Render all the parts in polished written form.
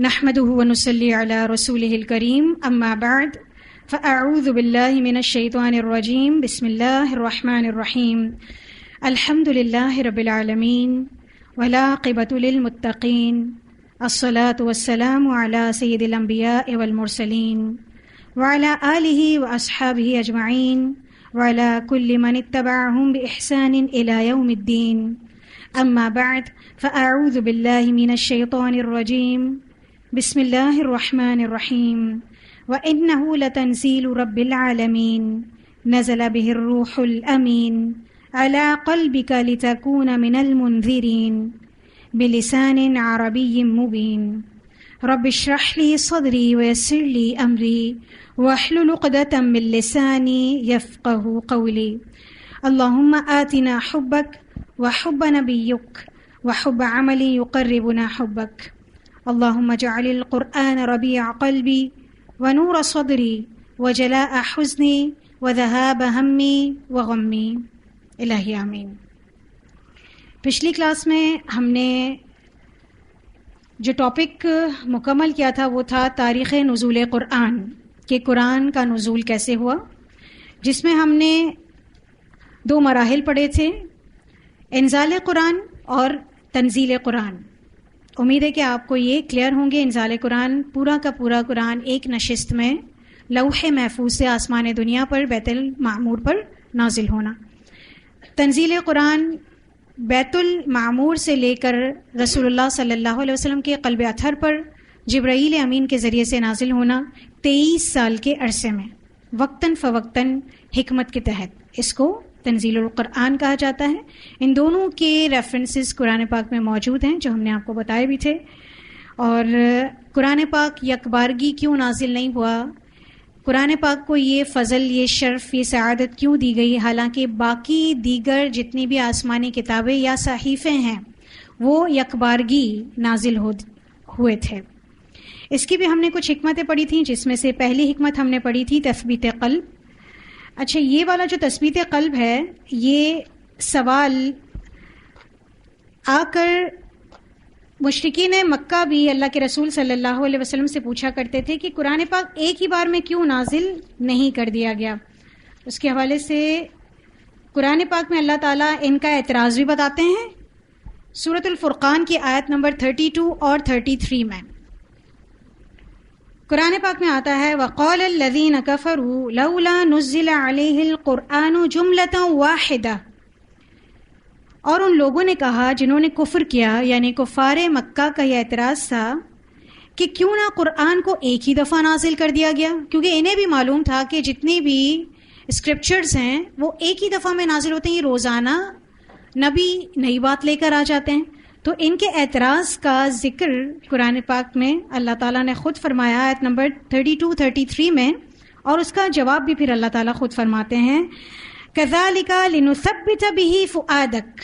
نحمده ونصلي على رسوله الكريم اما بعد فاعوذ بالله من الشيطان الرجيم بسم الله الرحمن الرحيم الحمد لله رب العالمين والعاقبة للمتقين الصلاة والسلام على سيد الأنبياء والمرسلين وعلى آله وأصحابه أجمعين وعلى كل من اتبعهم بإحسان إلى يوم الدين أما بعد فأعوذ بالله من الشيطان الرجيم بسم الله الرحمن الرحيم وإنه لتنزيل رب العالمين نزل به الروح الأمين على قلبك لتكون من المنذرين بلسان عربي مبين رب اشرح لي صدري ويسر لي أمري واحلل عقدة من لساني يفقه قولي اللهم آتنا حبك وحب نبيك وحب عمل يقربنا حبك اللهم اجعل القرآن ربيع قلبي ونور صدري وجلاء حزني وذهاب همي وغمي الہی آمین۔ پچھلی کلاس میں ہم نے جو ٹاپک مکمل کیا تھا وہ تھا تاریخ نزول قرآن، کہ قرآن کا نزول کیسے ہوا، جس میں ہم نے 2 مراحل پڑھے تھے، انزال قرآن اور تنزیل قرآن۔ امید ہے کہ آپ کو یہ کلیئر ہوں گے۔ انزال قرآن پورا کا پورا قرآن ایک نشست میں لوح محفوظ سے آسمان دنیا پر بیت المعمور پر نازل ہونا۔ تنزیل قرآن بیت المعمور سے لے کر رسول اللہ صلی اللہ علیہ وسلم کے قلب اطہر پر جبرائیل امین کے ذریعے سے نازل ہونا 23 سال کے عرصے میں وقتاً فوقتاً حکمت کے تحت، اس کو تنزیل القرآن کہا جاتا ہے۔ ان دونوں کے ریفرنسز قرآن پاک میں موجود ہیں جو ہم نے آپ کو بتائے بھی تھے۔ اور قرآن پاک یکبارگی کیوں نازل نہیں ہوا، قرآن پاک کو یہ فضل، یہ شرف، یہ سعادت کیوں دی گئی، حالانکہ باقی دیگر جتنی بھی آسمانی کتابیں یا صحیفے ہیں وہ یکبارگی نازل ہوئے تھے۔ اس کی بھی ہم نے کچھ حکمتیں پڑھی تھیں، جس میں سے پہلی حکمت ہم نے پڑھی تھی تثبیت قلب۔ اچھا، یہ والا جو تثبیت قلب ہے، یہ سوال آ کر مشرکین مکہ بھی اللہ کے رسول صلی اللہ علیہ وسلم سے پوچھا کرتے تھے کہ قرآن پاک ایک ہی بار میں کیوں نازل نہیں کر دیا گیا۔ اس کے حوالے سے قرآن پاک میں اللہ تعالیٰ ان کا اعتراض بھی بتاتے ہیں۔ سورۃ الفرقان کی آیت نمبر 32 اور 33 میں قرآن پاک میں آتا ہے وَقَالَ الَّذِينَ كَفَرُوا لَوْلَا نُزِّلَ عَلَيْهِ الْقُرْآنُ جُمْلَةً وَاحِدَةً، اور ان لوگوں نے کہا جنہوں نے کفر کیا، یعنی کفار مکہ کا یہ اعتراض تھا کہ کیوں نہ قرآن کو ایک ہی دفعہ نازل کر دیا گیا، کیونکہ انہیں بھی معلوم تھا کہ جتنی بھی اسکرپچرز ہیں وہ ایک ہی دفعہ میں نازل ہوتے ہیں، یہ روزانہ نبی نئی بات لے کر آ جاتے ہیں۔ تو ان کے اعتراض کا ذکر قرآن پاک میں اللہ تعالیٰ نے خود فرمایا آیت نمبر 32-33 میں، اور اس کا جواب بھی پھر اللہ تعالیٰ خود فرماتے ہیں كَذَلِكَ لِنُثَبِّتَ بِهِ فُؤَادَكَ،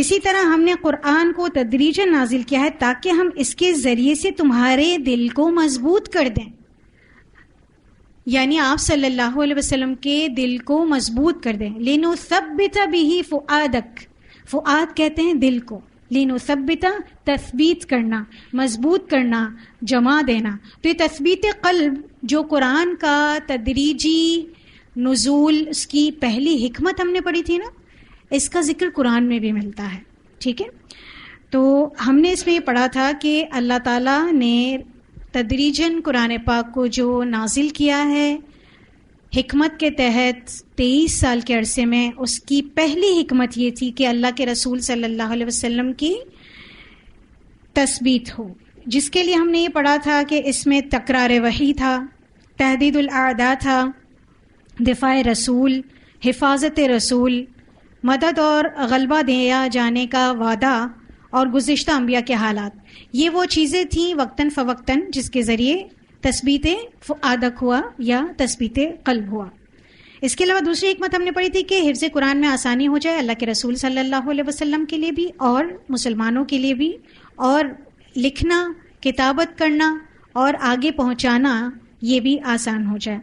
اسی طرح ہم نے قرآن کو تدریجاً نازل کیا ہے تاکہ ہم اس کے ذریعے سے تمہارے دل کو مضبوط کر دیں، یعنی آپ صلی اللہ علیہ وسلم کے دل کو مضبوط کر دیں۔ لِنُثَبِّتَ بِهِ فُؤَادَكَ، فؤاد کہتے ہیں دل کو، لِنُثَبِّتَ تثبیت کرنا، مضبوط کرنا، جما دینا۔ تو یہ تثبیت قلب جو قرآن کا تدریجی نزول، اس کی پہلی حکمت ہم نے پڑھی تھی نا، اس کا ذکر قرآن میں بھی ملتا ہے، ٹھیک ہے۔ تو ہم نے اس میں یہ پڑھا تھا کہ اللہ تعالیٰ نے تدریجاً قرآن پاک کو جو نازل کیا ہے حکمت کے تحت 23 سال کے عرصے میں، اس کی پہلی حکمت یہ تھی کہ اللہ کے رسول صلی اللہ علیہ وسلم کی تثبیت ہو، جس کے لیے ہم نے یہ پڑھا تھا کہ اس میں تکرار وحی تھا، تحدید الاعداء تھا، دفاع رسول، حفاظت رسول، مدد اور غلبہ دیا جانے کا وعدہ، اور گزشتہ انبیاء کے حالات۔ یہ وہ چیزیں تھیں وقتاً فوقتاً جس کے ذریعے تثبیت فؤادک ہوا یا تثبیت قلب ہوا۔ اس کے علاوہ دوسری حکمت ہم نے پڑھی تھی کہ حفظ قرآن میں آسانی ہو جائے، اللہ کے رسول صلی اللہ علیہ وسلم کے لیے بھی اور مسلمانوں کے لیے بھی، اور لکھنا، کتابت کرنا اور آگے پہنچانا یہ بھی آسان ہو جائے۔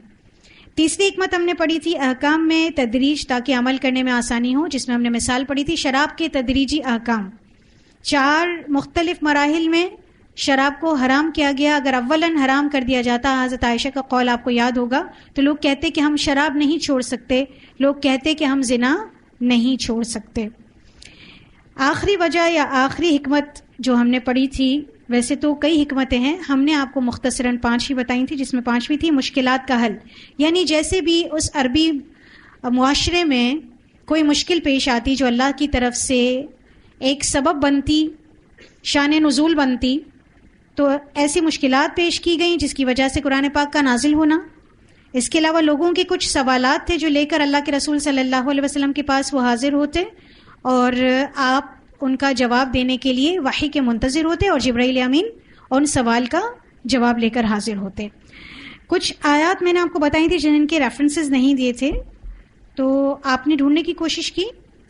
تیسری حکمت ہم نے پڑھی تھی احکام میں تدریج تاکہ عمل کرنے میں آسانی ہو، جس میں ہم نے مثال پڑھی تھی شراب کے تدریجی احکام، 4 مختلف مراحل میں شراب کو حرام کیا گیا. اگر اولاً حرام کر دیا جاتا، حضرت عائشہ کا قول آپ کو یاد ہوگا، تو لوگ کہتے کہ ہم شراب نہیں چھوڑ سکتے، لوگ کہتے کہ ہم زنا نہیں چھوڑ سکتے. آخری وجہ یا آخری حکمت جو ہم نے پڑھی تھی، ویسے تو کئی حکمتیں ہیں، ہم نے آپ کو مختصراً 5 ہی بتائی تھی، جس میں 5ویں تھی مشکلات کا حل. یعنی جیسے بھی اس عربی معاشرے میں کوئی مشکل پیش آتی جو اللہ کی طرف سے ایک سبب بنتی، شان نزول بنتی، تو ایسی مشکلات پیش کی گئیں جس کی وجہ سے قرآن پاک کا نازل ہونا. اس کے علاوہ لوگوں کے کچھ سوالات تھے جو لے کر اللہ کے رسول صلی اللہ علیہ وسلم کے پاس وہ حاضر ہوتے، اور آپ ان کا جواب دینے کے لیے وحی کے منتظر ہوتے، اور جبرائیل امین ان سوال کا جواب لے کر حاضر ہوتے. کچھ آیات میں نے آپ کو بتائی تھی جن کے ریفرنسز نہیں دیے تھے، تو آپ نے ڈھونڈنے کی کوشش کی.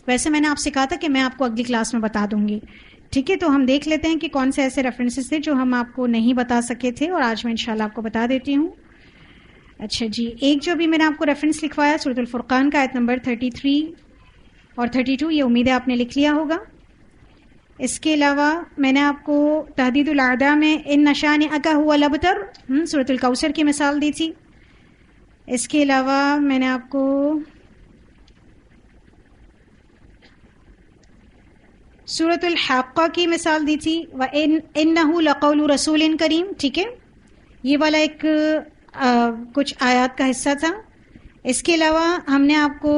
ویسے میں نے آپ سے کہا تھا کہ میں آپ کو اگلی کلاس میں بتا دوں گی. ٹھیک ہے، تو ہم دیکھ لیتے ہیں کہ کون سے ایسے ریفرنسز تھے جو ہم آپ کو نہیں بتا سکے تھے، اور آج میں انشاءاللہ آپ کو بتا دیتی ہوں. اچھا جی، ایک جو بھی میں نے آپ کو ریفرنس لکھوایا سورۃ الفرقان کا آیت نمبر 33 اور 32، یہ امید ہے آپ نے لکھ لیا ہوگا. اس کے علاوہ میں نے آپ کو تحدید الاعداء میں ان شانئک ھو الابتر سورۃ الکوثر کی مثال دی تھی. اس کے علاوہ میں نے آپ کو سورۃ الحاقہ کی مثال دی تھی، وَإِنَّهُ لَقَوْلُ رَسُولٍ کریم. ٹھیک ہے، یہ والا ایک کچھ آیات کا حصہ تھا. اس کے علاوہ ہم نے آپ کو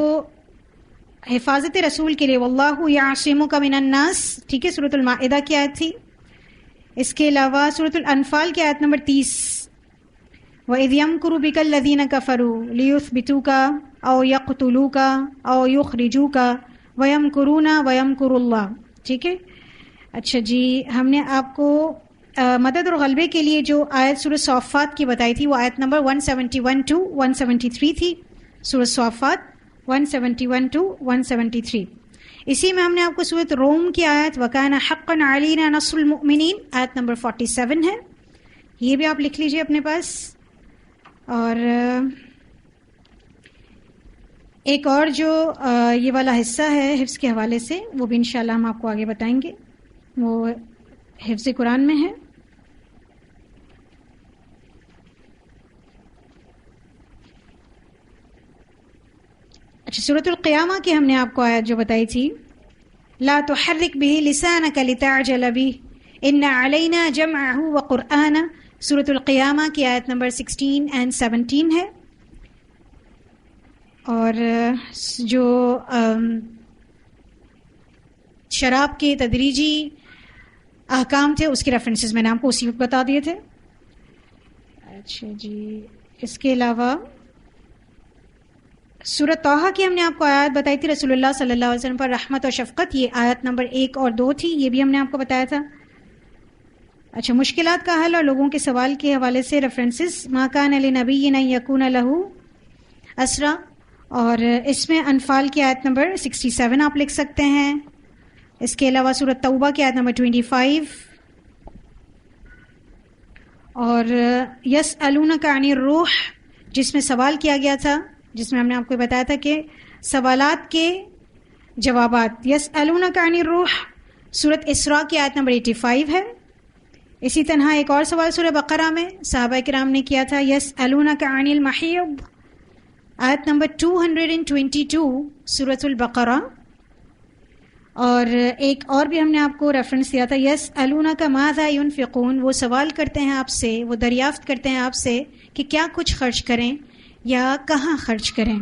حفاظت رسول کے لیے وَاللَّهُ يَعْصِمُكَ مِنَ النَّاسِ، ٹھیک ہے، سورۃ المائدہ کی آیت تھی. اس کے علاوہ سورۃ الانفال کی آیت نمبر 30، وَإِذْ يَمْكُرُ بِكَ الَّذِينَ كَفَرُوا لِيُثْبِتُوكَ أَوْ يَقْتُلُوكَ أَوْ يُخْرِجُوكَ وَيَمْكُرُونَ وَيَمْكُرُ اللَّهُ. ٹھیک ہے. اچھا جی، ہم نے آپ کو مدد اور غلبے کے لیے جو آیت سورۃ صافات کی بتائی تھی وہ آیت نمبر 171 to 173 تھی. سورۃ صافات 171 to 173. اسی میں ہم نے آپ کو سورۃ روم کی آیت وَكَانَ حَقًّا عَلَيْنَا نَصْرُ الْمُؤْمِنِينَ آیت نمبر 47 ہے، یہ بھی آپ لکھ لیجئے اپنے پاس. اور ایک اور جو یہ والا حصہ ہے حفظ کے حوالے سے، وہ بھی انشاءاللہ ہم آپ کو آگے بتائیں گے، وہ حفظ قرآن میں ہے. اچھا، سورۃ القیامہ کی ہم نے آپ کو آیت جو بتائی تھی، لا تحرک به لسانک لتعجل به ان علینا جمعہ وقرآنہ، سورۃ القیامہ کی آیت نمبر 16 and 17 ہے. اور جو شراب کے تدریجی احکام تھے اس کے ریفرنسز میں نے آپ کو اسی وقت بتا دیے تھے. اچھا جی، اس کے علاوہ سورۃ طٰہٰ کی ہم نے آپ کو آیت بتائی تھی، رسول اللہ صلی اللہ علیہ وسلم پر رحمت اور شفقت، یہ آیت نمبر 1 اور 2 تھی، یہ بھی ہم نے آپ کو بتایا تھا. اچھا، مشکلات کا حل اور لوگوں کے سوال کے حوالے سے ریفرنسز، ما کان لنبی ان یکون لہ اسریٰ، اور اس میں انفال کی آیت نمبر 67 آپ لکھ سکتے ہیں. اس کے علاوہ سورۃ توبہ کی آیت نمبر 25 اور یسألونک عن الروح، جس میں سوال کیا گیا تھا، جس میں ہم نے آپ کو بتایا تھا کہ سوالات کے جوابات. یسألونک عن الروح سورۃ اسراء کی آیت نمبر 85 ہے. اسی طرح ایک اور سوال سورہ بقرہ میں صحابہ کرام نے کیا تھا، یسألونک عن المحیض، آیت نمبر 222 سورۃ البقرہ. اور ایک اور بھی ہم نے آپ کو ریفرنس دیا تھا، یسألونک ماذا ينفقون، وہ سوال کرتے ہیں آپ سے، وہ دریافت کرتے ہیں آپ سے کہ کیا کچھ خرچ کریں یا کہاں خرچ کریں.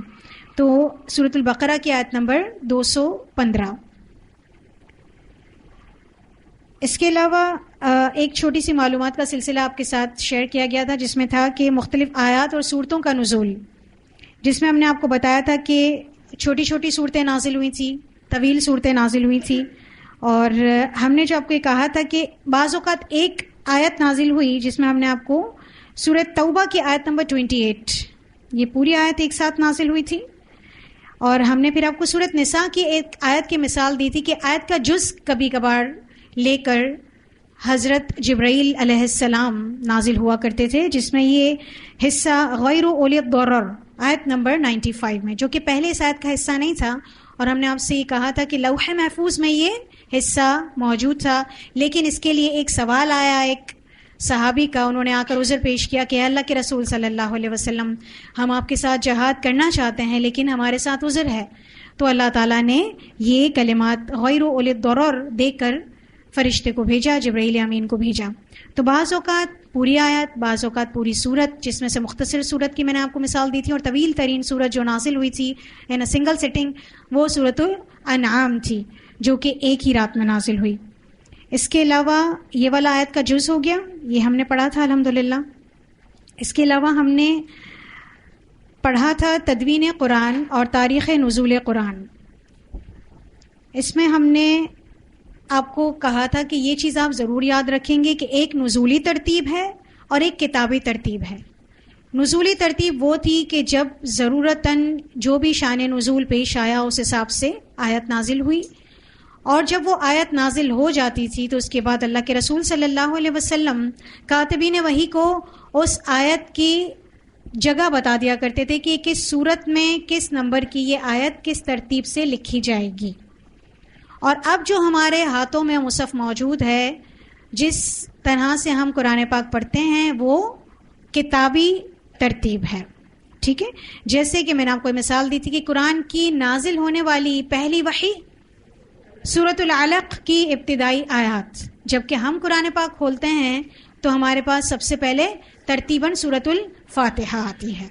تو سورۃ البقرہ کی آیت نمبر 215. اس کے علاوہ ایک چھوٹی سی معلومات کا سلسلہ آپ کے ساتھ شیئر کیا گیا تھا، جس میں تھا کہ مختلف آیات اور صورتوں کا نزول، جس میں ہم نے آپ کو بتایا تھا کہ چھوٹی چھوٹی صورتیں نازل ہوئی تھیں، طویل صورتیں نازل ہوئی تھیں. اور ہم نے جو آپ کو یہ کہا تھا کہ بعض اوقات ایک آیت نازل ہوئی جس میں ہم نے آپ کو سورۃ توبہ کی آیت نمبر 28، یہ پوری آیت ایک ساتھ نازل ہوئی تھی. اور ہم نے پھر آپ کو سورۃ نساء کی ایک آیت کی مثال دی تھی کہ آیت کا جز کبھی کبھار لے کر حضرت جبرائیل علیہ السلام نازل ہوا کرتے تھے، جس میں یہ حصہ غیر اولی الضرر آیت نمبر 95 میں، جو کہ پہلے اس آیت کا حصہ نہیں تھا. اور ہم نے آپ سے یہ کہا تھا کہ لوح محفوظ میں یہ حصہ موجود تھا، لیکن اس کے لیے ایک سوال آیا، ایک صحابی کا، انہوں نے آ کر عذر پیش کیا کہ اللہ کے رسول صلی اللہ علیہ وسلم ہم آپ کے ساتھ جہاد کرنا چاہتے ہیں لیکن ہمارے ساتھ عذر ہے، تو اللہ تعالیٰ نے یہ کلمات غیر اولی الضرر دے کر فرشتے کو بھیجا، جبرائیل امین کو بھیجا۔ تو بعض اوقات پوری آیت، بعض اوقات پوری سورت، جس میں سے مختصر سورت کی میں نے آپ کو مثال دی تھی، اور طویل ترین سورت جو نازل ہوئی تھی ان اے سنگل سٹنگ وہ سورت الانعام تھی، جو کہ ایک ہی رات میں نازل ہوئی۔ اس کے علاوہ یہ والا آیت کا جز ہو گیا، یہ ہم نے پڑھا تھا الحمدللہ۔ اس کے علاوہ ہم نے پڑھا تھا تدوین قرآن اور تاریخ نزول قرآن۔ اس میں ہم نے آپ کو کہا تھا کہ یہ چیز آپ ضرور یاد رکھیں گے کہ ایک نزولی ترتیب ہے اور ایک کتابی ترتیب ہے۔ نزولی ترتیب وہ تھی کہ جب ضرورتاً جو بھی شان نزول پیش آیا اس حساب سے آیت نازل ہوئی، اور جب وہ آیت نازل ہو جاتی تھی تو اس کے بعد اللہ کے رسول صلی اللہ علیہ وسلم کاتبین وحی کو اس آیت کی جگہ بتا دیا کرتے تھے کہ کس صورت میں کس نمبر کی یہ آیت کس ترتیب سے لکھی جائے گی۔ اور اب جو ہمارے ہاتھوں میں مصحف موجود ہے، جس طرح سے ہم قرآن پاک پڑھتے ہیں، وہ کتابی ترتیب ہے، ٹھیک ہے۔ جیسے کہ میں نے آپ کو مثال دی تھی کہ قرآن کی نازل ہونے والی پہلی وحی سورۃ العلق کی ابتدائی آیات، جبکہ ہم قرآن پاک کھولتے ہیں تو ہمارے پاس سب سے پہلے ترتیباً سورۃ الفاتحہ آتی ہے۔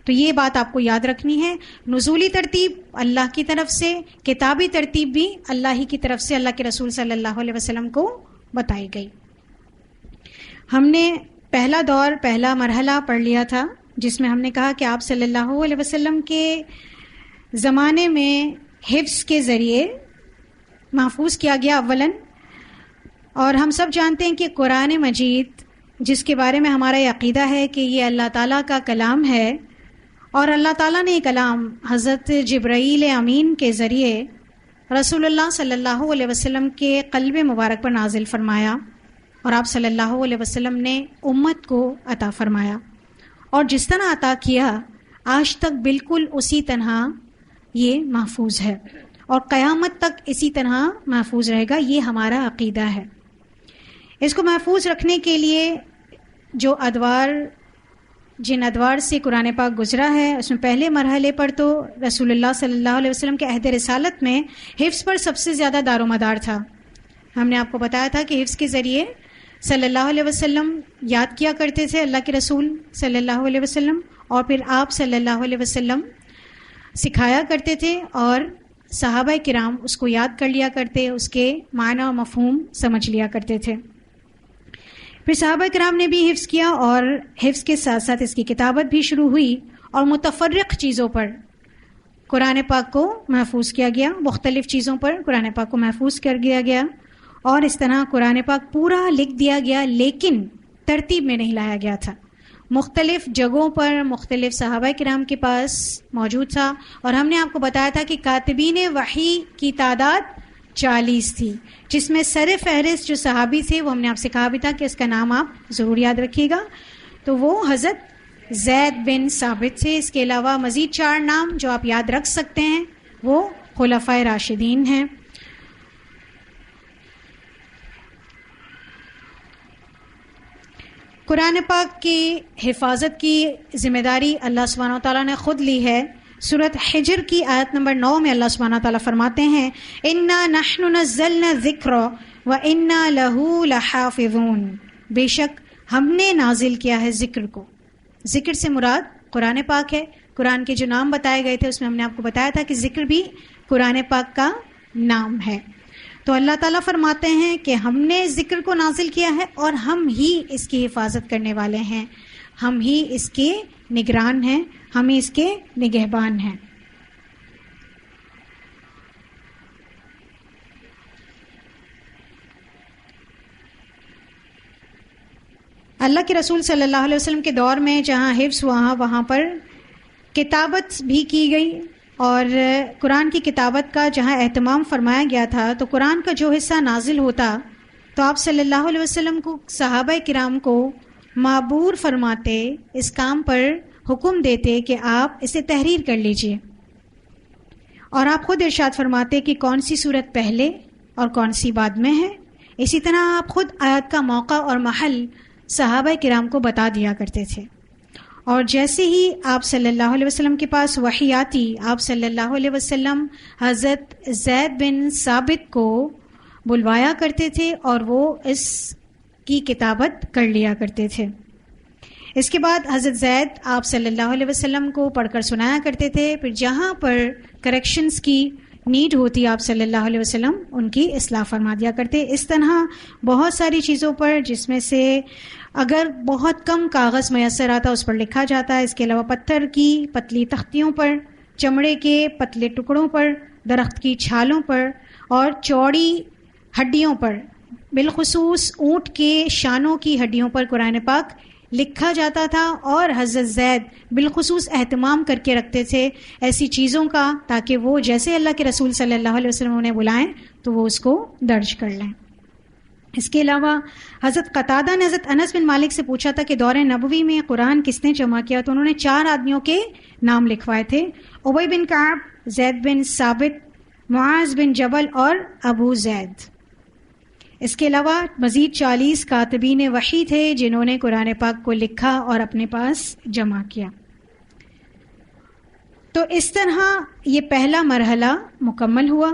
تو یہ بات آپ کو یاد رکھنی ہے، نزولی ترتیب اللہ کی طرف سے، کتابی ترتیب بھی اللہ ہی کی طرف سے اللہ کے رسول صلی اللہ علیہ وسلم کو بتائی گئی۔ ہم نے پہلا دور، پہلا مرحلہ پڑھ لیا تھا، جس میں ہم نے کہا کہ آپ صلی اللہ علیہ وسلم کے زمانے میں حفظ کے ذریعے محفوظ کیا گیا اولاً، اور ہم سب جانتے ہیں کہ قرآن مجید، جس کے بارے میں ہمارا یہ عقیدہ ہے کہ یہ اللہ تعالیٰ کا کلام ہے، اور اللہ تعالیٰ نے یہ کلام حضرت جبرائیل امین کے ذریعے رسول اللہ صلی اللہ علیہ وسلم کے قلب مبارک پر نازل فرمایا، اور آپ صلی اللہ علیہ وسلم نے امت کو عطا فرمایا، اور جس طرح عطا کیا آج تک بالکل اسی طرح یہ محفوظ ہے، اور قیامت تک اسی طرح محفوظ رہے گا۔ یہ ہمارا عقیدہ ہے۔ اس کو محفوظ رکھنے کے لیے جن ادوار سے قرآن پاک گزرا ہے، اس میں پہلے مرحلے پر تو رسول اللہ صلی اللہ علیہ وسلم کے عہد رسالت میں حفظ پر سب سے زیادہ دار و مدار تھا۔ ہم نے آپ کو بتایا تھا کہ حفظ کے ذریعے صلی اللہ علیہ وسلم یاد کیا کرتے تھے اللہ کے رسول صلی اللہ علیہ وسلم، اور پھر آپ صلی اللہ علیہ وسلم سکھایا کرتے تھے، اور صحابہ کرام اس کو یاد کر لیا کرتے، اس کے معنی و مفہوم سمجھ لیا کرتے تھے۔ پھر صحابہ کرام نے بھی حفظ کیا، اور حفظ کے ساتھ ساتھ اس کی کتابت بھی شروع ہوئی، اور متفرق چیزوں پر قرآن پاک کو محفوظ کیا گیا، مختلف چیزوں پر قرآن پاک کو محفوظ کر دیا گیا، اور اس طرح قرآن پاک پورا لکھ دیا گیا، لیکن ترتیب میں نہیں لایا گیا تھا۔ مختلف جگہوں پر مختلف صحابہ کرام کے پاس موجود تھا، اور ہم نے آپ کو بتایا تھا کہ کاتبین وحی کی تعداد 40 تھی، جس میں سر فہرست جو صحابی تھے وہ ہم نے آپ سے کہا بھی تھا کہ اس کا نام آپ ضرور یاد رکھیے گا، تو وہ حضرت زید بن ثابت تھے۔ اس کے علاوہ مزید 4 نام جو آپ یاد رکھ سکتے ہیں وہ خلفائے راشدین ہیں۔ قرآن پاک کی حفاظت کی ذمہ داری اللہ سبحانہ و تعالیٰ نے خود لی ہے۔ سورۃ حجر کی آیت نمبر 9 میں اللہ سبحانہ و تعالیٰ فرماتے ہیں اِنَّا نَحْنُ نَزَّلْنَا الذِّكْرَ وَإِنَّا لَهُ لَحَافِظُونَ، بے شک ہم نے نازل کیا ہے ذکر کو۔ ذکر سے مراد قرآن پاک ہے۔ قرآن کے جو نام بتائے گئے تھے اس میں ہم نے آپ کو بتایا تھا کہ ذکر بھی قرآن پاک کا نام ہے۔ تو اللہ تعالیٰ فرماتے ہیں کہ ہم نے ذکر کو نازل کیا ہے، اور ہم ہی اس کی حفاظت کرنے والے ہیں، ہم ہی اس کے نگران ہیں، ہم ہی اس کے نگہبان ہیں۔ اللہ کے رسول صلی اللہ علیہ وسلم کے دور میں جہاں حفظ ہوا وہاں پر کتابت بھی کی گئی، اور قرآن کی کتابت کا جہاں اہتمام فرمایا گیا تھا، تو قرآن کا جو حصہ نازل ہوتا تو آپ صلی اللہ علیہ وسلم کو صحابہ کرام کو معبور فرماتے، اس کام پر حکم دیتے کہ آپ اسے تحریر کر لیجئے، اور آپ خود ارشاد فرماتے کہ کون سی صورت پہلے اور کون سی بعد میں ہے۔ اسی طرح آپ خود آیات کا موقع اور محل صحابہ کرام کو بتا دیا کرتے تھے، اور جیسے ہی آپ صلی اللہ علیہ وسلم کے پاس وحی آتی، آپ صلی اللہ علیہ وسلم حضرت زید بن ثابت کو بلوایا کرتے تھے اور وہ اس کی کتابت کر لیا کرتے تھے۔ اس کے بعد حضرت زید آپ صلی اللہ علیہ وسلم کو پڑھ کر سنایا کرتے تھے، پھر جہاں پر کریکشنز کی نیڈ ہوتی آپ صلی اللہ علیہ وسلم ان کی اصلاح فرما دیا کرتے۔ اس طرح بہت ساری چیزوں پر، جس میں سے اگر بہت کم کاغذ میسر آتا اس پر لکھا جاتا ہے، اس کے علاوہ پتھر کی پتلی تختیوں پر، چمڑے کے پتلے ٹکڑوں پر، درخت کی چھالوں پر اور چوڑی ہڈیوں پر، بالخصوص اونٹ کے شانوں کی ہڈیوں پر قرآن پاک لکھا جاتا تھا، اور حضرت زید بالخصوص اہتمام کر کے رکھتے تھے ایسی چیزوں کا، تاکہ وہ جیسے اللہ کے رسول صلی اللہ علیہ وسلم انہیں بلائیں تو وہ اس کو درج کر لیں۔ اس کے علاوہ حضرت قتادہ نے حضرت انس بن مالک سے پوچھا تھا کہ دور نبوی میں قرآن کس نے جمع کیا، تو انہوں نے 4 آدمیوں کے نام لکھوائے تھے: ابی بن کعب، زید بن ثابت، معاذ بن جبل اور ابو زید۔ اس کے علاوہ مزید 40 کاتبین وحی تھے جنہوں نے قرآن پاک کو لکھا اور اپنے پاس جمع کیا۔ تو اس طرح یہ پہلا مرحلہ مکمل ہوا۔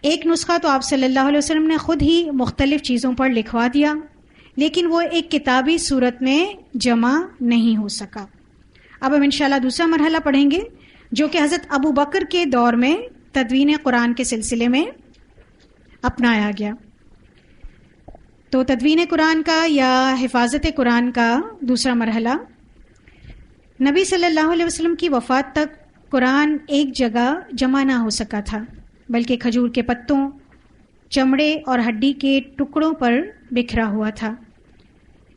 ایک نسخہ تو آپ صلی اللہ علیہ وسلم نے خود ہی مختلف چیزوں پر لکھوا دیا، لیکن وہ ایک کتابی صورت میں جمع نہیں ہو سکا۔ اب ہم انشاءاللہ دوسرا مرحلہ پڑھیں گے، جو کہ حضرت ابو بکر کے دور میں تدوین قرآن کے سلسلے میں اپنایا گیا۔ تو تدوین قرآن کا یا حفاظت قرآن کا دوسرا مرحلہ، نبی صلی اللہ علیہ وسلم کی وفات تک قرآن ایک جگہ جمع نہ ہو سکا تھا، بلکہ کھجور کے پتوں، چمڑے اور ہڈی کے ٹکڑوں پر بکھرا ہوا تھا۔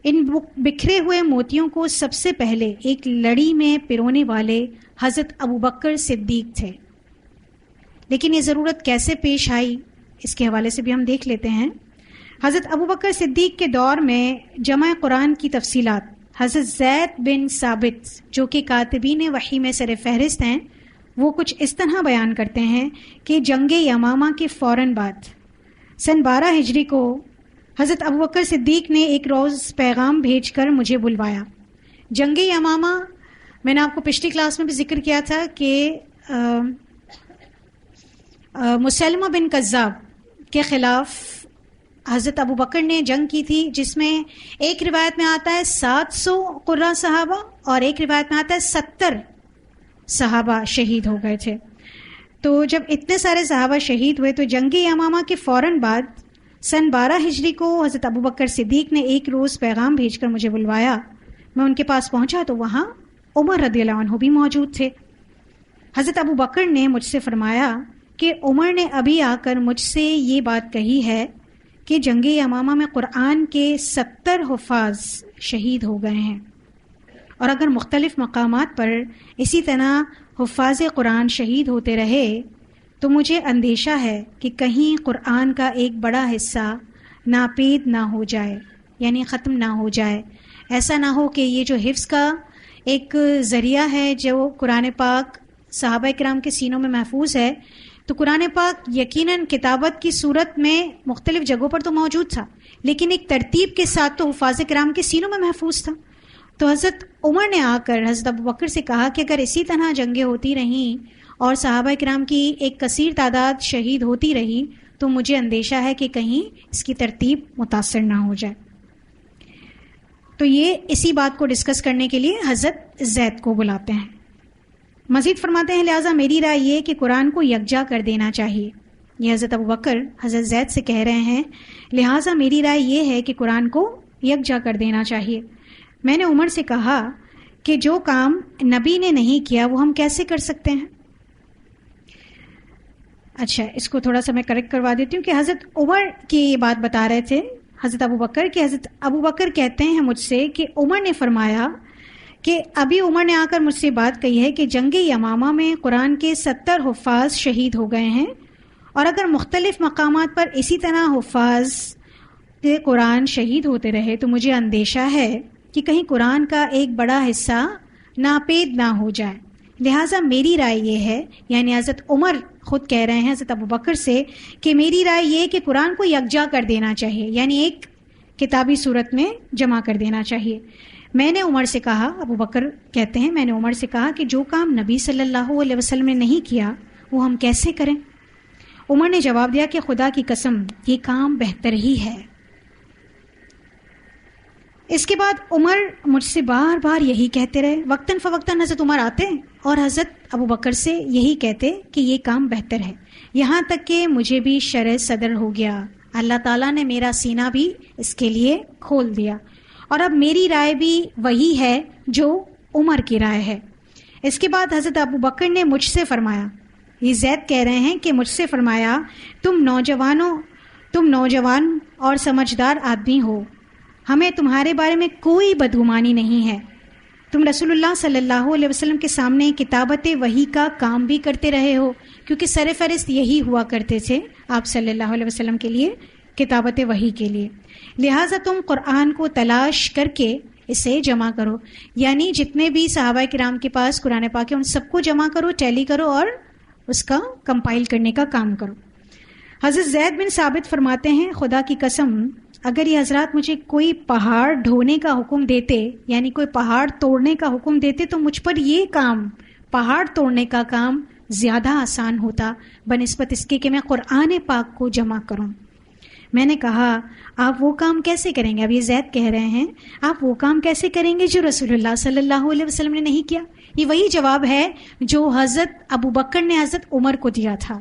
ان بکھرے ہوئے موتیوں کو سب سے پہلے ایک لڑی میں پرونے والے حضرت ابو بکر صدیق تھے۔ لیکن یہ ضرورت کیسے پیش آئی، اس کے حوالے سے بھی ہم دیکھ لیتے ہیں۔ حضرت ابو بکر صدیق کے دور میں جمع قرآن کی تفصیلات حضرت زید بن ثابت، جو کہ کاتبین وحی میں سر فہرست ہیں، وہ کچھ اس طرح بیان کرتے ہیں کہ جنگ یمامہ کے فوراً بعد سن 12 ہجری کو حضرت ابو بکر صدیق نے ایک روز پیغام بھیج کر مجھے بلوایا۔ جنگ یمامہ میں نے آپ کو پچھلی کلاس میں بھی ذکر کیا تھا کہ مسلمہ بن کذاب کے خلاف حضرت ابو بکر نے جنگ کی تھی، جس میں ایک روایت میں آتا ہے 700 قرہ صحابہ اور ایک روایت میں آتا ہے 70 صحابہ شہید ہو گئے تھے۔ تو جب اتنے سارے صحابہ شہید ہوئے تو جنگ یمامہ کے فوراً بعد سن 12 ہجری کو حضرت ابو بکر صدیق نے ایک روز پیغام بھیج کر مجھے بلوایا۔ میں ان کے پاس پہنچا تو وہاں عمر رضی اللہ عنہ بھی موجود تھے۔ حضرت ابو بکر نے مجھ سے فرمایا کہ عمر نے ابھی آ کر مجھ سے یہ بات کہی ہے کہ جنگ یمامہ میں قرآن کے 70 حفاظ شہید ہو گئے ہیں، اور اگر مختلف مقامات پر اسی طرح حفاظ قرآن شہید ہوتے رہے تو مجھے اندیشہ ہے کہ کہیں قرآن کا ایک بڑا حصہ ناپید نہ ہو جائے، یعنی ختم نہ ہو جائے۔ ایسا نہ ہو کہ یہ جو حفظ کا ایک ذریعہ ہے جو قرآن پاک صحابہ کرام کے سینوں میں محفوظ ہے، تو قرآن پاک یقیناً کتابت کی صورت میں مختلف جگہوں پر تو موجود تھا، لیکن ایک ترتیب کے ساتھ تو حفاظ کرام کے سینوں میں محفوظ تھا۔ تو حضرت عمر نے آ کر حضرت ابو بکر سے کہا کہ اگر اسی طرح جنگیں ہوتی رہیں اور صحابہ کرام کی ایک کثیر تعداد شہید ہوتی رہی تو مجھے اندیشہ ہے کہ کہیں اس کی ترتیب متاثر نہ ہو جائے۔ تو یہ اسی بات کو ڈسکس کرنے کے لیے حضرت زید کو بلاتے ہیں۔ مزید فرماتے ہیں لہٰذا میری رائے یہ کہ قرآن کو یکجا کر دینا چاہیے۔ یہ حضرت ابو بکر حضرت زید سے کہہ رہے ہیں، لہٰذا میری رائے یہ ہے کہ قرآن کو یکجا کر دینا چاہیے۔ میں نے عمر سے کہا کہ جو کام نبی نے نہیں کیا وہ ہم کیسے کر سکتے ہیں؟ اچھا، اس کو تھوڑا سا میں کریکٹ کروا دیتی ہوں کہ حضرت عمر کی یہ بات بتا رہے تھے حضرت ابو بکر کہ حضرت ابو بکر کہتے ہیں مجھ سے کہ عمر نے فرمایا کہ ابھی عمر نے آ کر مجھ سے بات کہی ہے کہ جنگ یمامہ میں قرآن کے 70 حفاظ شہید ہو گئے ہیں، اور اگر مختلف مقامات پر اسی طرح حفاظ کے قرآن شہید ہوتے رہے تو مجھے اندیشہ ہے کہ کہیں قرآن کا ایک بڑا حصہ ناپید نہ ہو جائے۔ لہٰذا میری رائے یہ ہے، یعنی حضرت عمر خود کہہ رہے ہیں حضرت ابو بکر سے کہ میری رائے یہ کہ قرآن کو یکجا کر دینا چاہیے، یعنی ایک کتابی صورت میں جمع کر دینا چاہیے. میں نے عمر سے کہا، ابو بکر کہتے ہیں، میں نے عمر سے کہا کہ جو کام نبی صلی اللہ علیہ وسلم نے نہیں کیا وہ ہم کیسے کریں؟ عمر نے جواب دیا کہ خدا کی قسم یہ کام بہتر ہی ہے. اس کے بعد عمر مجھ سے بار بار یہی کہتے رہے. وقتاً فوقتاً حضرت عمر آتے اور حضرت ابو بکر سے یہی کہتے کہ یہ کام بہتر ہے، یہاں تک کہ مجھے بھی شرح صدر ہو گیا. اللہ تعالیٰ نے میرا سینہ بھی اس کے لیے کھول دیا، اور اب میری رائے بھی وہی ہے جو عمر کی رائے ہے. اس کے بعد حضرت ابو بکر نے مجھ سے فرمایا، یہ زید کہہ رہے ہیں کہ مجھ سے فرمایا، تم نوجوان اور سمجھدار آدمی ہو، ہمیں تمہارے بارے میں کوئی بدگمانی نہیں ہے. تم رسول اللہ صلی اللہ علیہ وسلم کے سامنے کتابت وحی کا کام بھی کرتے رہے ہو، کیونکہ سر فہرست یہی ہوا کرتے تھے آپ صلی اللہ علیہ وسلم کے لیے، کتابت وحی کے لیے. لہٰذا تم قرآن کو تلاش کر کے اسے جمع کرو، یعنی جتنے بھی صحابہ کرام کے پاس قرآن پاک ہے ان سب کو جمع کرو، ٹیلی کرو اور اس کا کمپائل کرنے کا کام کرو. حضرت زید بن ثابت فرماتے ہیں، خدا کی قسم اگر یہ حضرات مجھے کوئی پہاڑ ڈھونے کا حکم دیتے، یعنی کوئی پہاڑ توڑنے کا حکم دیتے، تو مجھ پر یہ کام، پہاڑ توڑنے کا کام زیادہ آسان ہوتا بنسبت اس کے کہ میں قرآن پاک کو جمع کروں. میں نے کہا آپ وہ کام کیسے کریں گے؟ اب یہ زید کہہ رہے ہیں آپ وہ کام کیسے کریں گے جو رسول اللہ صلی اللہ علیہ وسلم نے نہیں کیا؟ یہ وہی جواب ہے جو حضرت ابو بکر نے حضرت عمر کو دیا تھا.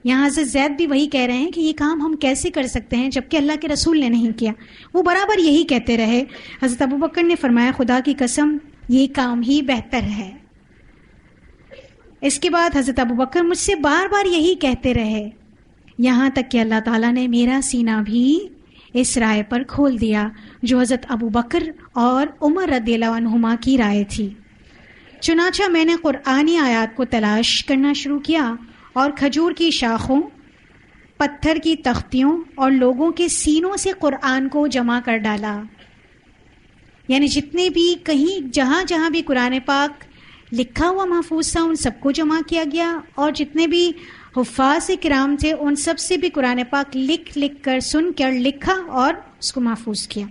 یہاں حضرت زید بھی وہی کہہ رہے ہیں کہ یہ کام ہم کیسے کر سکتے ہیں جبکہ اللہ کے رسول نے نہیں کیا. وہ برابر یہی کہتے رہے. حضرت ابو بکر نے فرمایا خدا کی قسم یہ کام ہی بہتر ہے. اس کے بعد حضرت ابو بکر مجھ سے بار بار یہی کہتے رہے، یہاں تک کہ اللہ تعالیٰ نے میرا سینہ بھی اس رائے پر کھول دیا جو حضرت ابو بکر اور عمر رضی اللہ عنہما کی رائے تھی. چنانچہ میں نے قرآنی آیات کو تلاش کرنا شروع کیا اور کھجور کی شاخوں، پتھر کی تختیوں اور لوگوں کے سینوں سے قرآن کو جمع کر ڈالا. یعنی جتنے بھی کہیں جہاں جہاں بھی قرآن پاک لکھا ہوا محفوظ تھا ان سب کو جمع کیا گیا، اور جتنے بھی حفاظ کرام تھے ان سب سے بھی قرآن پاک لکھ کر سن کر لکھا اور اس کو محفوظ کیا.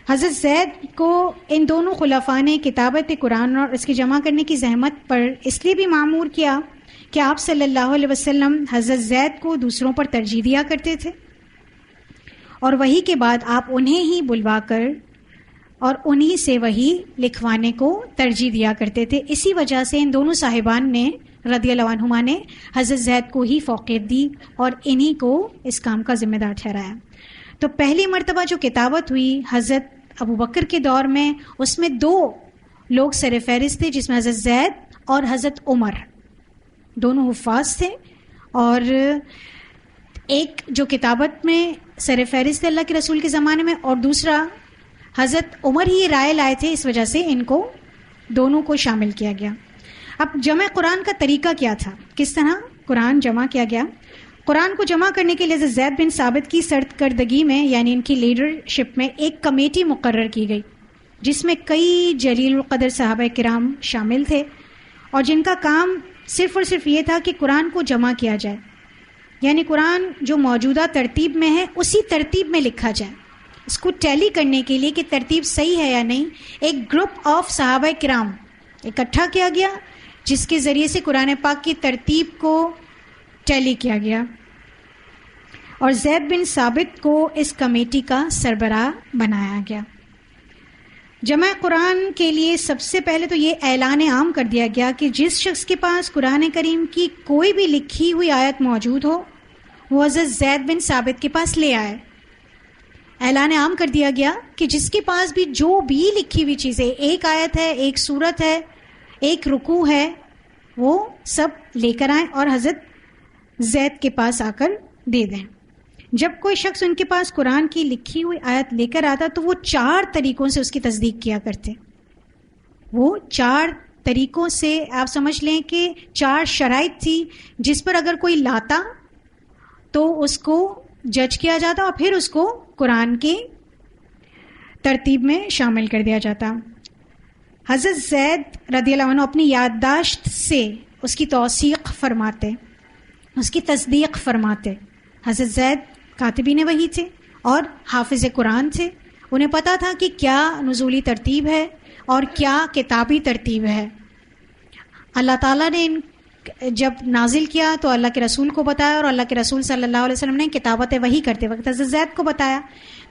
حضرت زید کو ان دونوں خلفاء نے کتابت قرآن اور اس کے جمع کرنے کی زحمت پر اس لیے بھی معمور کیا کہ آپ صلی اللہ علیہ وسلم حضرت زید کو دوسروں پر ترجیح دیا کرتے تھے، اور وحی کے بعد آپ انہیں ہی بلوا کر اور انہی سے وحی لکھوانے کو ترجیح دیا کرتے تھے. اسی وجہ سے ان دونوں صاحبان نے رضی اللہ عنہما نے حضرت زید کو ہی فوقیت دی اور انہی کو اس کام کا ذمہ دار ٹھہرایا. تو پہلی مرتبہ جو کتابت ہوئی حضرت ابو بکر کے دور میں، اس میں 2 لوگ سر فہرست تھے، جس میں حضرت زید اور حضرت عمر، دونوں حفاظ تھے. اور ایک جو کتابت میں سر فہرست تھے اللہ کے رسول کے زمانے میں، اور دوسرا حضرت عمر ہی رائے لائے تھے، اس وجہ سے ان کو دونوں کو شامل کیا گیا. اب جمع قرآن کا طریقہ کیا تھا، کس طرح قرآن جمع کیا گیا؟ قرآن کو جمع کرنے کے لیے حضرت زید بن ثابت کی سرکردگی میں، یعنی ان کی لیڈرشپ میں، ایک کمیٹی مقرر کی گئی جس میں کئی جلیل القدر صحابہ کرام شامل تھے، اور جن کا کام صرف اور صرف یہ تھا کہ قرآن کو جمع کیا جائے، یعنی قرآن جو موجودہ ترتیب میں ہے اسی ترتیب میں لکھا جائے. اس کو ٹیلی کرنے کے لیے کہ ترتیب صحیح ہے یا نہیں، ایک گروپ آف صحابہ کرام اکٹھا کیا گیا جس کے ذریعے سے قرآن پاک کی ترتیب کو ٹیلی کیا گیا، اور زید بن ثابت کو اس کمیٹی کا سربراہ بنایا گیا. جمع قرآن کے لیے سب سے پہلے تو یہ اعلان عام کر دیا گیا کہ جس شخص کے پاس قرآن کریم کی کوئی بھی لکھی ہوئی آیت موجود ہو وہ حضرت زید بن ثابت کے پاس لے آئے. اعلان عام کر دیا گیا کہ جس کے پاس بھی جو بھی لکھی ہوئی چیزیں، ایک آیت ہے، ایک سورت ہے، ایک رکوع ہے، وہ سب لے کر آئیں اور حضرت زید کے پاس آ کر دے دیں. جب کوئی شخص ان کے پاس قرآن کی لکھی ہوئی آیت لے کر آتا تو وہ 4 طریقوں سے اس کی تصدیق کیا کرتے. وہ 4 طریقوں سے آپ سمجھ لیں کہ 4 شرائط تھی جس پر اگر کوئی لاتا تو اس کو جج کیا جاتا اور پھر اس کو قرآن کی ترتیب میں شامل کر دیا جاتا. حضرت زید رضی اللہ عنہ اپنی یادداشت سے اس کی توثیق فرماتے، اس کی تصدیق فرماتے. حضرت زید کاتبین وحی تھے اور حافظ قرآن تھے، انہیں پتہ تھا کہ کیا نزولی ترتیب ہے اور کیا کتابی ترتیب ہے. اللہ تعالیٰ نے جب نازل کیا تو اللہ کے رسول کو بتایا، اور اللہ کے رسول صلی اللہ علیہ وسلم نے کتابت وحی کرتے وقت حضرت زید کو بتایا.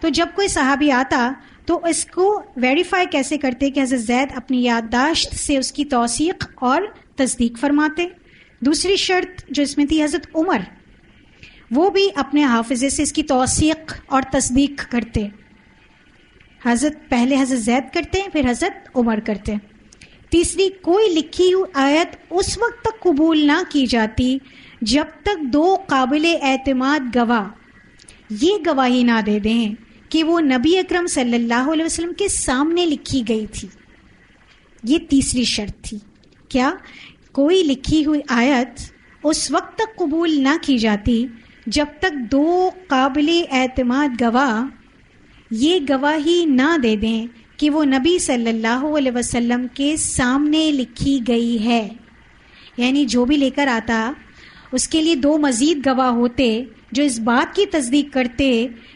تو جب کوئی صحابی آتا تو اس کو ویریفائی کیسے کرتے کہ حضرت زید اپنی یادداشت سے اس کی توثیق اور تصدیق فرماتے. دوسری شرط جو اس میں تھی، حضرت عمر وہ بھی اپنے حافظے سے اس کی توثیق اور تصدیق کرتے. پہلے حضرت زید کرتے پھر حضرت عمر کرتے. تیسری، کوئی لکھی ہوئی آیت اس وقت تک قبول نہ کی جاتی جب تک دو قابل اعتماد گواہ یہ گواہی نہ دے دیں کہ وہ نبی اکرم صلی اللہ علیہ وسلم کے سامنے لکھی گئی تھی. یہ تیسری شرط تھی. کیا؟ کوئی لکھی ہوئی آیت اس وقت تک قبول نہ کی جاتی جب تک دو قابل اعتماد گواہ یہ گواہی نہ دے دیں کہ وہ نبی صلی اللہ علیہ وسلم کے سامنے لکھی گئی ہے. یعنی جو بھی لے کر آتا اس کے لیے دو مزید گواہ ہوتے جو اس بات کی تصدیق کرتے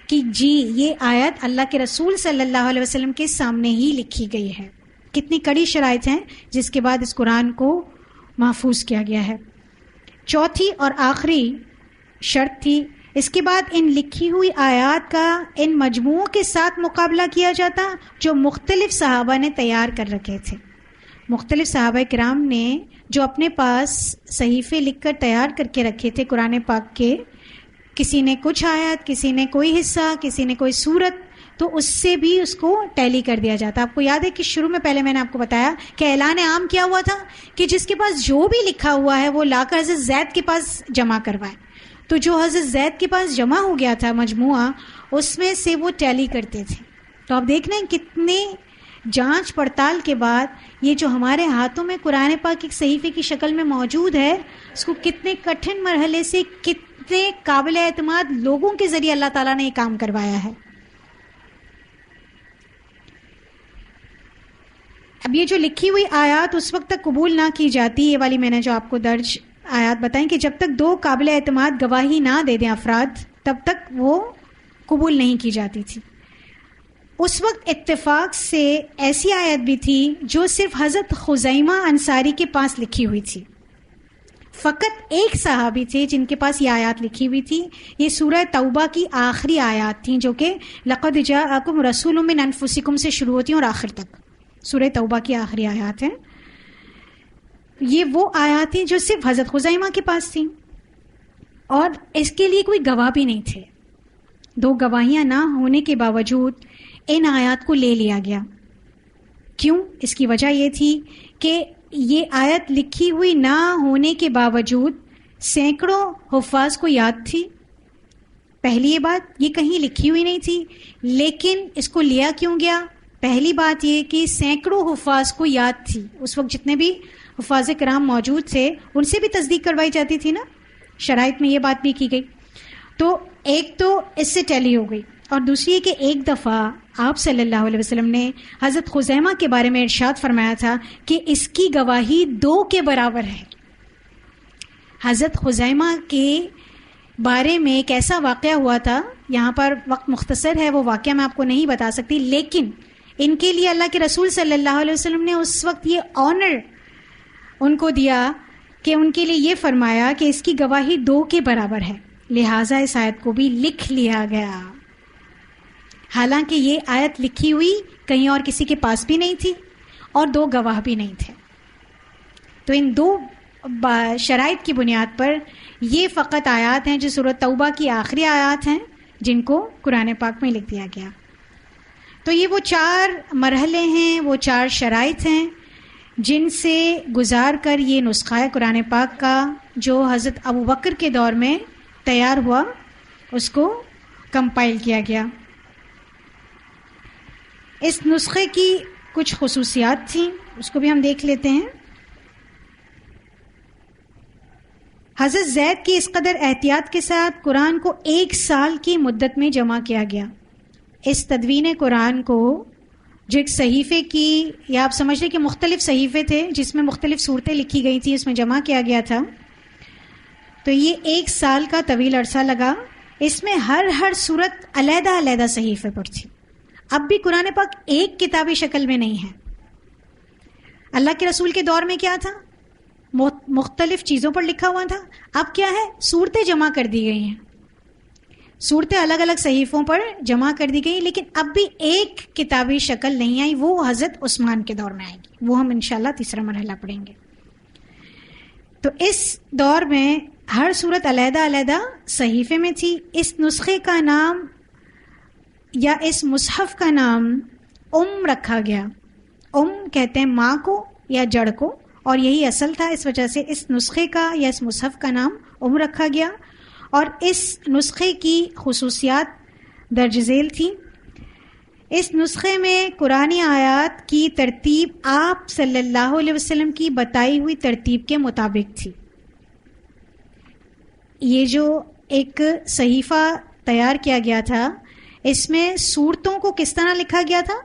کہ جی یہ آیت اللہ کے رسول صلی اللہ علیہ وسلم کے سامنے ہی لکھی گئی ہے. کتنی کڑی شرائط ہیں جس کے بعد اس قرآن کو محفوظ کیا گیا ہے. چوتھی اور آخری شرط تھی، اس کے بعد ان لکھی ہوئی آیات کا ان مجموعوں کے ساتھ مقابلہ کیا جاتا جو مختلف صحابہ نے تیار کر رکھے تھے. مختلف صحابہ کرام نے جو اپنے پاس صحیفے لکھ کر تیار کر کے رکھے تھے قرآن پاک کے، کسی نے کچھ آیت، کسی نے کوئی حصہ، کسی نے کوئی سورت، تو اس سے بھی اس کو ٹیلی کر دیا جاتا. آپ کو یاد ہے کہ شروع میں پہلے میں نے آپ کو بتایا کہ اعلان عام کیا ہوا تھا کہ جس کے پاس جو بھی لکھا ہوا ہے وہ لا کر حضرت زید کے پاس جمع کروائے. تو جو حضرت زید کے پاس جمع ہو گیا تھا مجموعہ، اس میں سے وہ ٹیلی کرتے تھے. تو آپ دیکھ رہے ہیں کتنے جانچ پڑتال کے بعد یہ جو ہمارے ہاتھوں میں قرآن پاک ایک صحیفے کی شکل میں موجود ہے، اس کو کتنے کٹھن مرحلے سے کتنے قابل اعتماد لوگوں کے ذریعے اللہ تعالیٰ نے یہ کام کروایا ہے. اب یہ جو لکھی ہوئی آیات اس وقت تک قبول نہ کی جاتی، یہ والی میں نے جو آپ کو درج آیات بتائیں کہ جب تک دو قابل اعتماد گواہی نہ دے دیں افراد، تب تک وہ قبول نہیں کی جاتی تھی. اس وقت اتفاق سے ایسی آیت بھی تھی جو صرف حضرت خزیمہ انصاری کے پاس لکھی ہوئی تھی. فقط ایک صحابی تھے جن کے پاس یہ آیات لکھی ہوئی تھی. یہ سورہ توبہ کی آخری آیات تھیں جو کہ لقد جاءکم رسول من انفسکم سے شروع ہوتی ہیں اور آخر تک. سورہ توبہ کی آخری آیات ہیں. یہ وہ آیات ہیں جو صرف حضرت خزیمہ کے پاس تھیں اور اس کے لیے کوئی گواہ بھی نہیں تھے. دو گواہیاں نہ ہونے کے باوجود ان آیات کو لے لیا گیا. کیوں؟ اس کی وجہ یہ تھی کہ یہ آیت لکھی ہوئی نہ ہونے کے باوجود سینکڑوں حفاظ کو یاد تھی. پہلی یہ بات، یہ کہیں لکھی ہوئی نہیں تھی، لیکن اس کو لیا کیوں گیا؟ پہلی بات یہ کہ سینکڑوں حفاظ کو یاد تھی. اس وقت جتنے بھی حفاظ کرام موجود تھے ان سے بھی تصدیق کروائی جاتی تھی نا، شرائط میں یہ بات بھی کی گئی. تو ایک تو اس سے ٹیلی ہو گئی، اور دوسری یہ کہ ایک دفعہ آپ صلی اللہ علیہ وسلم نے حضرت خزیمہ کے بارے میں ارشاد فرمایا تھا کہ اس کی گواہی 2 کے برابر ہے. حضرت خزیمہ کے بارے میں ایک ایسا واقعہ ہوا تھا، یہاں پر وقت مختصر ہے، وہ واقعہ میں آپ کو نہیں بتا سکتی، لیکن ان کے لیے اللہ کے رسول صلی اللہ علیہ وسلم نے اس وقت یہ آنر ان کو دیا کہ ان کے لیے یہ فرمایا کہ اس کی گواہی 2 کے برابر ہے، لہٰذا اس آیت کو بھی لکھ لیا گیا. حالانکہ یہ آیت لکھی ہوئی کہیں اور کسی کے پاس بھی نہیں تھی اور 2 گواہ بھی نہیں تھے. تو ان 2 شرائط کی بنیاد پر یہ فقط آیات ہیں جو سورۃ توبہ کی آخری آیات ہیں جن کو قرآن پاک میں لکھ دیا گیا. تو یہ وہ 4 مرحلے ہیں، وہ 4 شرائط ہیں جن سے گزار کر یہ نسخہ قرآن پاک کا جو حضرت ابو بکر کے دور میں تیار ہوا اس کو کمپائل کیا گیا. اس نسخے کی کچھ خصوصیات تھیں، اس کو بھی ہم دیکھ لیتے ہیں. حضرت زید کی اس قدر احتیاط کے ساتھ قرآن کو 1 سال کی مدت میں جمع کیا گیا. اس تدوین قرآن کو جو ایک صحیفے کی، یا آپ سمجھ لیں کہ مختلف صحیفے تھے جس میں مختلف صورتیں لکھی گئی تھیں، اس میں جمع کیا گیا تھا. تو یہ 1 سال کا طویل عرصہ لگا اس میں ہر صورت علیحدہ علیحدہ صحیفے پر تھی. اب بھی قرآن پاک ایک کتابی شکل میں نہیں ہے. اللہ کے رسول کے دور میں کیا تھا؟ مختلف چیزوں پر لکھا ہوا تھا. اب کیا ہے؟ صورتیں جمع کر دی گئی ہیں، صورتیں الگ الگ صحیفوں پر جمع کر دی گئی، لیکن اب بھی ایک کتابی شکل نہیں آئی. وہ حضرت عثمان کے دور میں آئے گی، وہ ہم انشاءاللہ تیسرا مرحلہ پڑھیں گے. تو اس دور میں ہر صورت علیحدہ علیحدہ صحیفے میں تھی. اس نسخے کا نام یا اس مصحف کا نام رکھا گیا. کہتے ہیں ماں کو یا جڑ کو، اور یہی اصل تھا. اس وجہ سے اس نسخے کا یا اس مصحف کا نام رکھا گیا. اور اس نسخے کی خصوصیات درج ذیل تھی. اس نسخے میں قرآنی آیات کی ترتیب آپ صلی اللہ علیہ وسلم کی بتائی ہوئی ترتیب کے مطابق تھی. یہ جو ایک صحیفہ تیار کیا گیا تھا، اس میں صورتوں کو کس طرح لکھا گیا تھا؟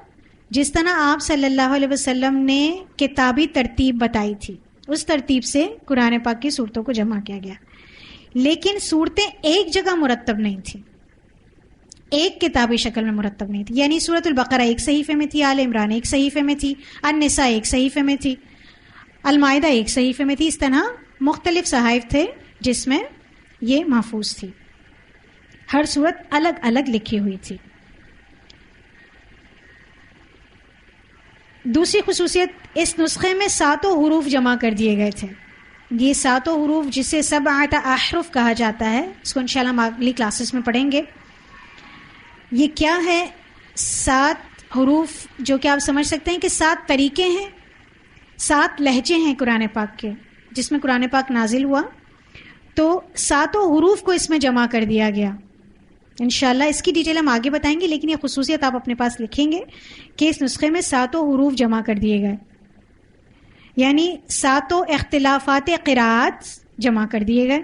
جس طرح آپ صلی اللہ علیہ وسلم نے کتابی ترتیب بتائی تھی، اس ترتیب سے قرآن پاک کی صورتوں کو جمع کیا گیا. لیکن صورتیں ایک جگہ مرتب نہیں تھیں، ایک کتابی شکل میں مرتب نہیں تھی. یعنی سورۃ البقرہ ایک صحیفے میں تھی، آل عمران ایک صحیفے میں تھی، النساء ایک صحیفے میں تھی، المائدہ ایک صحیفے میں تھی. اس طرح مختلف صحائف تھے جس میں یہ محفوظ تھی. ہر صورت الگ الگ لکھی ہوئی تھی. دوسری خصوصیت، اس نسخے میں 7 حروف جمع کر دیے گئے تھے. یہ 7 حروف جسے 7 احرف کہا جاتا ہے، اس کو انشاءاللہ ہم اگلی کلاسز میں پڑھیں گے. یہ کیا ہے؟ 7 حروف جو کہ آپ سمجھ سکتے ہیں کہ 7 طریقے ہیں، 7 لہجے ہیں قرآن پاک کے جس میں قرآن پاک نازل ہوا. تو 7 حروف کو اس میں جمع کر دیا گیا. انشاءاللہ اس کی ڈیٹیل ہم آگے بتائیں گے، لیکن یہ خصوصیت آپ اپنے پاس لکھیں گے کہ اس نسخے میں 7 حروف جمع کر دیے گئے، یعنی 7 اختلافات قراءات جمع کر دیے گئے.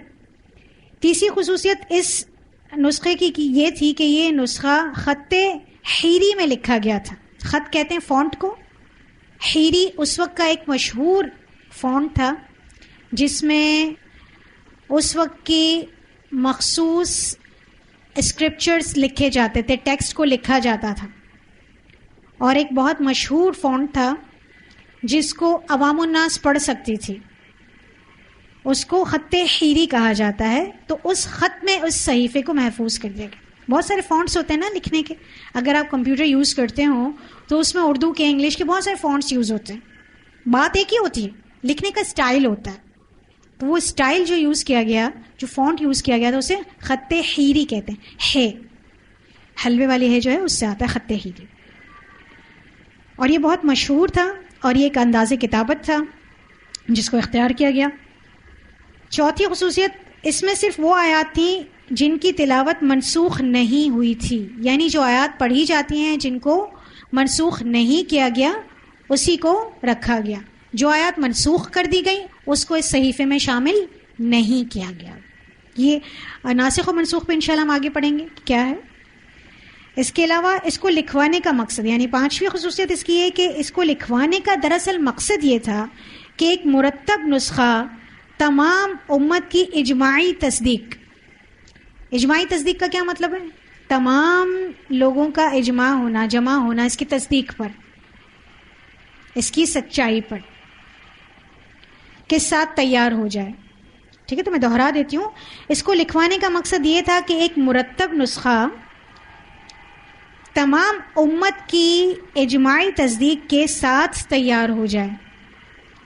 تیسری خصوصیت اس نسخے کی یہ تھی کہ یہ نسخہ خط حیری میں لکھا گیا تھا. خط کہتے ہیں فونٹ کو. حیری اس وقت کا ایک مشہور فونٹ تھا جس میں اس وقت کی مخصوص اسکرپچرز لکھے جاتے تھے، ٹیکسٹ کو لکھا جاتا تھا. اور ایک بہت مشہور فونٹ تھا جس کو عوام الناس پڑھ سکتی تھی، اس کو خط حیری کہا جاتا ہے. تو اس خط میں اس صحیفے کو محفوظ کر دیا گیا. بہت سارے فونٹس ہوتے ہیں نا لکھنے کے، اگر آپ کمپیوٹر یوز کرتے ہوں تو اس میں اردو کے، انگلش کے بہت سارے فونٹس یوز ہوتے ہیں. بات ایک ہی ہوتی ہے، لکھنے کا اسٹائل ہوتا ہے. تو وہ اسٹائل جو یوز کیا گیا، جو فونٹ یوز کیا گیا تھا، اسے خط حیری کہتے ہیں. ہے حلوے والی ہے جو ہے اس سے آتا ہے خط حیری. اور یہ بہت مشہور تھا اور یہ ایک انداز کتابت تھا جس کو اختیار کیا گیا. چوتھی خصوصیت، اس میں صرف وہ آیات تھیں جن کی تلاوت منسوخ نہیں ہوئی تھی. یعنی جو آیات پڑھی جاتی ہیں جن کو منسوخ نہیں کیا گیا اسی کو رکھا گیا. جو آیات منسوخ کر دی گئی اس کو اس صحیفے میں شامل نہیں کیا گیا. یہ ناسخ و منسوخ پہ انشاءاللہ ہم آگے پڑھیں گے کیا ہے. اس کے علاوہ اس کو لکھوانے کا مقصد، یعنی 5ویں خصوصیت اس کی ہے کہ اس کو لکھوانے کا دراصل مقصد یہ تھا کہ ایک مرتب نسخہ تمام امت کی اجماعی تصدیق. اجماعی تصدیق کا کیا مطلب ہے؟ تمام لوگوں کا اجماع ہونا، جمع ہونا اس کی تصدیق پر، اس کی سچائی پر، کے ساتھ تیار ہو جائے. ٹھیک ہے، تو میں دوہرا دیتی ہوں. اس کو لکھوانے کا مقصد یہ تھا کہ ایک مرتب نسخہ تمام امت کی اجماعی تصدیق کے ساتھ تیار ہو جائے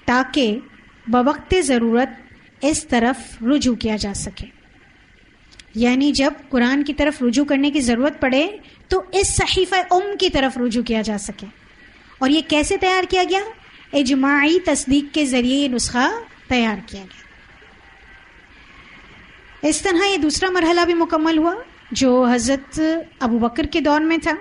تاکہ بوقت ضرورت اس طرف رجوع کیا جا سکے. یعنی جب قرآن کی طرف رجوع کرنے کی ضرورت پڑے تو اس صحیفہ کی طرف رجوع کیا جا سکے. اور یہ کیسے تیار کیا گیا؟ اجماعی تصدیق کے ذریعے یہ نسخہ تیار کیا گیا. اس طرح یہ دوسرا مرحلہ بھی مکمل ہوا جو حضرت ابو بکر کے دور میں تھا.